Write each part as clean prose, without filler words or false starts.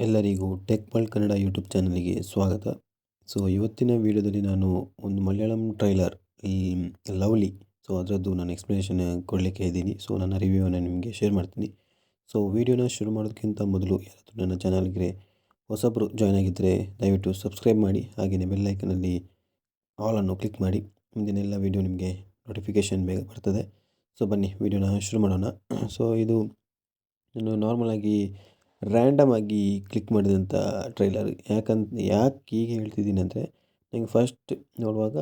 ಎಲ್ಲರಿಗೂ tech world Kannada YouTube ಚಾನಲಿಗೆ ಸ್ವಾಗತ. So ಇವತ್ತಿನ ವಿಡಿಯೋದಲ್ಲಿ ನಾನು ಒಂದು ಮಲಯಾಳಂ ಟ್ರೈಲರ್ ಈ ಲವ್ಲಿ, ಸೊ ಅದರದ್ದು ನಾನು ಎಕ್ಸ್ಪ್ಲನೇಷನ್ ಕೊಡಲಿಕ್ಕೆ ಇದ್ದೀನಿ. ಸೊ ನನ್ನ ರಿವ್ಯೂವನ್ನು ನಿಮಗೆ ಶೇರ್ ಮಾಡ್ತೀನಿ. ಸೊ ವಿಡಿಯೋನ ಶುರು ಮಾಡೋದಕ್ಕಿಂತ ಮೊದಲು ಯಾರಾದರೂ ನನ್ನ ಚಾನಲ್ಗೆ ಹೊಸಬರು ಜಾಯ್ನ್ ಆಗಿದ್ದರೆ ದಯವಿಟ್ಟು ಸಬ್ಸ್ಕ್ರೈಬ್ ಮಾಡಿ, ಹಾಗೆಯೇ ಬೆಲ್ ಐಕನಲ್ಲಿ ಆಲನ್ನು ಕ್ಲಿಕ್ ಮಾಡಿ. ಮುಂದಿನೆಲ್ಲ ವಿಡಿಯೋ ನಿಮಗೆ ನೋಟಿಫಿಕೇಷನ್ ಬೇಗ ಬರ್ತದೆ. ಸೊ ಬನ್ನಿ ವಿಡಿಯೋನ ಶುರು ಮಾಡೋಣ. ಸೊ ಇದು ನಾನು ನಾರ್ಮಲಾಗಿ ರ್ಯಾಂಡಮ್ ಆಗಿ ಕ್ಲಿಕ್ ಮಾಡಿದಂಥ ಟ್ರೈಲರ್. ಯಾಕೆ ಹೀಗೆ ಹೇಳ್ತಿದ್ದೀನಿ ಅಂದರೆ, ನನಗೆ ಫಸ್ಟ್ ನೋಡುವಾಗ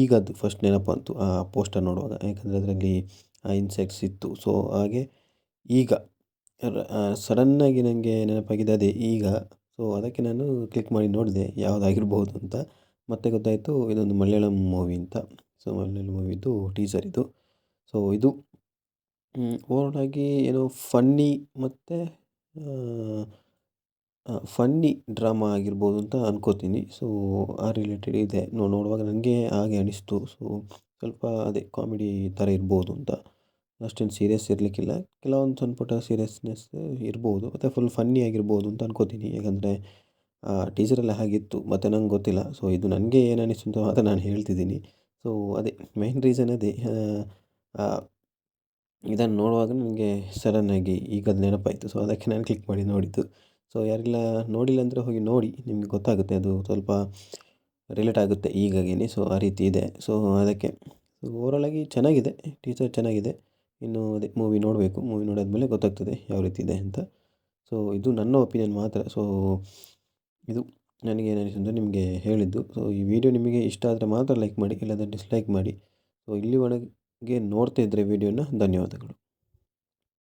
ಈಗದ್ದು ಫಸ್ಟ್ ನೆನಪು ಬಂತು ಆ ಪೋಸ್ಟರ್ ನೋಡುವಾಗ. ಯಾಕಂದರೆ ಅದರಲ್ಲಿ ಇನ್ಸೆಕ್ಟ್ಸ್ ಇತ್ತು. ಸೊ ಹಾಗೆ ಈಗ ಸಡನ್ನಾಗಿ ನನಗೆ ನೆನಪಾಗಿದೆ ಅದೇ ಈಗ. ಸೊ ಅದಕ್ಕೆ ನಾನು ಕ್ಲಿಕ್ ಮಾಡಿ ನೋಡಿದೆ ಯಾವುದಾಗಿರ್ಬೋದು ಅಂತ. ಮತ್ತೆ ಗೊತ್ತಾಯಿತು ಇದೊಂದು ಮಲಯಾಳಂ ಮೂವಿ ಅಂತ. ಸೊ ಮಲಯಾಳಂ ಮೂವಿದು ಟೀಸರ್ ಇದು. ಸೊ ಇದು ಓವರಾಲ್ ಆಗಿ ಏನೋ ಫನ್ನಿ ಮತ್ತು ಫನ್ನಿ ಡ್ರಾಮಾ ಆಗಿರ್ಬೋದು ಅಂತ ಅನ್ಕೋತೀನಿ. ಸೊ ಆ ರಿಲೇಟೆಡ್ ಇದೆ. ನೋಡುವಾಗ ನನಗೆ ಹಾಗೆ ಅನಿಸ್ತು. ಸೊ ಸ್ವಲ್ಪ ಅದೇ ಕಾಮಿಡಿ ಥರ ಇರ್ಬೋದು ಅಂತ. ಅಷ್ಟೇನು ಸೀರಿಯಸ್ ಇರಲಿಕ್ಕಿಲ್ಲ. ಕೆಲವೊಂದು ಸಣ್ಣ ಪುಟ್ಟ ಸೀರಿಯಸ್ನೆಸ್ ಇರ್ಬೋದು, ಮತ್ತು ಫುಲ್ ಫನ್ನಿ ಆಗಿರ್ಬೋದು ಅಂತ ಅನ್ಕೋತೀನಿ. ಯಾಕಂದರೆ ಟೀಸರೆಲ್ಲ ಹಾಗಿತ್ತು, ಮತ್ತು ನಂಗೆ ಗೊತ್ತಿಲ್ಲ. ಸೊ ಇದು ನನಗೆ ಏನು ಅನಿಸ್ತು ಅಂತ ಮಾತ್ರ ನಾನು ಹೇಳ್ತಿದ್ದೀನಿ. ಸೊ ಅದೇ ಮೇಯ್ನ್ ರೀಸನ್ ಅದೇ. ಇದನ್ನು ನೋಡುವಾಗ ನನಗೆ ಸಡನ್ನಾಗಿ ಈಗದು ನೆನಪಾಯಿತು. ಸೊ ಅದಕ್ಕೆ ನಾನು ಕ್ಲಿಕ್ ಮಾಡಿ ನೋಡಿದ್ದು. ಸೊ ಯಾರೆಲ್ಲ ನೋಡಿಲ್ಲ ಅಂದರೆ ಹೋಗಿ ನೋಡಿ, ನಿಮಗೆ ಗೊತ್ತಾಗುತ್ತೆ. ಅದು ಸ್ವಲ್ಪ ರಿಲೇಟ್ ಆಗುತ್ತೆ ಈಗಾಗೇನೆ. ಸೊ ಆ ರೀತಿ ಇದೆ. ಸೊ ಅದಕ್ಕೆ ಓವರಾಲ್ ಆಗಿ ಚೆನ್ನಾಗಿದೆ, ಟೀಸರ್ ಚೆನ್ನಾಗಿದೆ. ಇನ್ನು ಅದೇ ಮೂವಿ ನೋಡಬೇಕು. ಮೂವಿ ನೋಡಿದ್ಮೇಲೆ ಗೊತ್ತಾಗ್ತದೆ ಯಾವ ರೀತಿ ಇದೆ ಅಂತ. ಸೊ ಇದು ನನ್ನ ಒಪಿನಿಯನ್ ಮಾತ್ರ. ಸೊ ಇದು ನನಗೆ ಏನಿಸಿತು ಅಂದರೆ ನಿಮಗೆ ಹೇಳಿದ್ದು. ಸೊ ಈ ವಿಡಿಯೋ ನಿಮಗೆ ಇಷ್ಟ ಆದರೆ ಮಾತ್ರ ಲೈಕ್ ಮಾಡಿ, ಇಲ್ಲಂದರೆ ಡಿಸ್ಲೈಕ್ ಮಾಡಿ. ಸೊ ಇಲ್ಲಿವರೆಗೆ ನೋಡ್ತಾ ಇದ್ದರೆ ವಿಡಿಯೋನ ಧನ್ಯವಾದಗಳು.